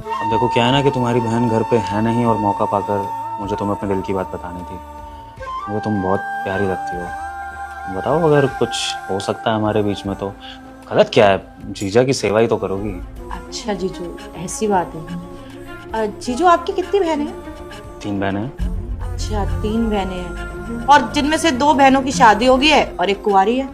अब देखो क्या है ना कि तुम्हारी बहन घर पे है नहीं और मौका पाकर मुझे तुम्हें अपने दिल की बात बतानी थी। मुझे तुम बहुत प्यारी लगती हो। बताओ अगर कुछ हो सकता है हमारे बीच में तो। गलत क्या है, जीजा की सेवा ही तो करोगी। अच्छा जीजू, ऐसी बात है। जीजू आपकी कितनी बहनें हैं? 3 बहनें हैं। अच्छा 3 बहनें हैं और जिनमें से 2 बहनों की शादी हो गई है और एक कुंवारी है।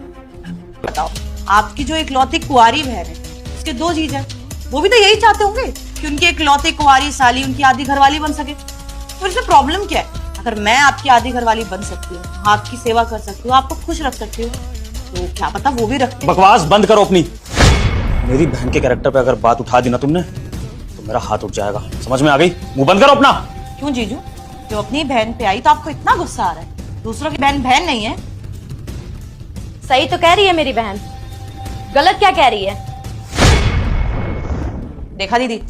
बताओ, आपकी जो इकलौती कुंवारी बहन है उसके 2 जीजा हैं। वो भी तो यही चाहते होंगे कि उनकी इकलौती कुंवारी साली उनकी आधी घरवाली बन सके। तो इसमें प्रॉब्लम क्या है? अगर मैं आपकी आधी घरवाली बन सकती हूँ, आपकी सेवा कर सकती हूँ, आपको खुश रख सकती हूँ, तो क्या पता वो भी रखते। बकवास बंद करो अपनी। मेरी बहन के कैरेक्टर पे अगर बात उठा दी ना तुमने तो मेरा हाथ उठ जाएगा। समझ में आ गई? मुंह बंद करो अपना। क्यों जीजू, जो अपनी बहन पे आई तो आपको इतना गुस्सा आ रहा है? दूसरों की बहन बहन नहीं है। सही तो कह रही है मेरी बहन, गलत क्या कह रही है? देखा दीदी,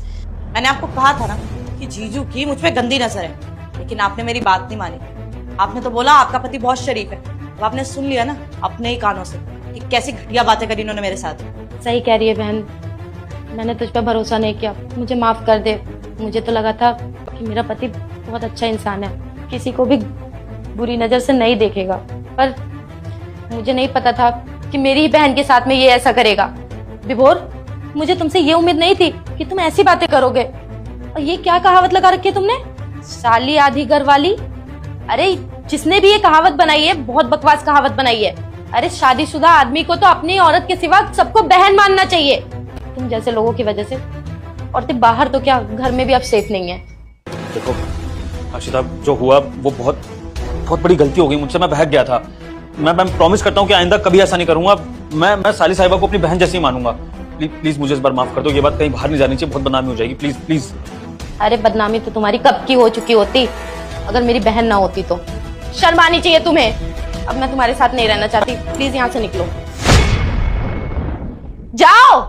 मैंने आपको कहा था ना कि जीजू की मुझ पे गंदी नजर है, लेकिन आपने मेरी बात नहीं मानी। आपने तो बोला आपका पति बहुत शरीफ है। अब आपने सुन लिया ना अपने ही कानों से कि कैसी घटिया बातें करी इन्होंने मेरे साथ। सही कह रही है बहन, मैंने तुझ पर भरोसा नहीं किया, मुझे माफ कर दे। मुझे तो लगा था कि मेरा पति बहुत अच्छा इंसान है, किसी को भी बुरी नजर से नहीं देखेगा, पर मुझे नहीं पता था कि मेरी ही बहन के साथ में ये ऐसा करेगा। विभोर, मुझे तुमसे ये उम्मीद नहीं थी कि तुम ऐसी बातें करोगे। और ये क्या कहावत लगा रखी है तुमने, साली आधी घर वाली? अरे जिसने भी ये कहावत बनाई है बहुत बकवास कहावत बनाई है। अरे शादीशुदा आदमी को तो अपनी औरत के सिवा सबको बहन मानना चाहिए। तुम जैसे लोगों की वजह से औरतें बाहर तो क्या घर में भी अब सेफ नहीं है। देखो अक्षिता, जो हुआ वो बहुत बड़ी गलती हो गई मुझसे। मैं बहक गया था। मैं प्रॉमिस करता हूँ कि आइंदा कभी ऐसा नहीं करूंगा। मैं साली साहिबा को अपनी बहन जैसी मानूंगा। प्लीज मुझे इस बार माफ कर दो। ये बात कहीं बाहर नहीं जानी चाहिए, बहुत बदनामी हो जाएगी। Please please. अरे बदनामी तो तुम्हारी कब की हो चुकी होती अगर मेरी बहन ना होती तो। शर्म आनी चाहिए तुम्हें। अब मैं तुम्हारे साथ नहीं रहना चाहती, प्लीज यहाँ से निकलो, जाओ।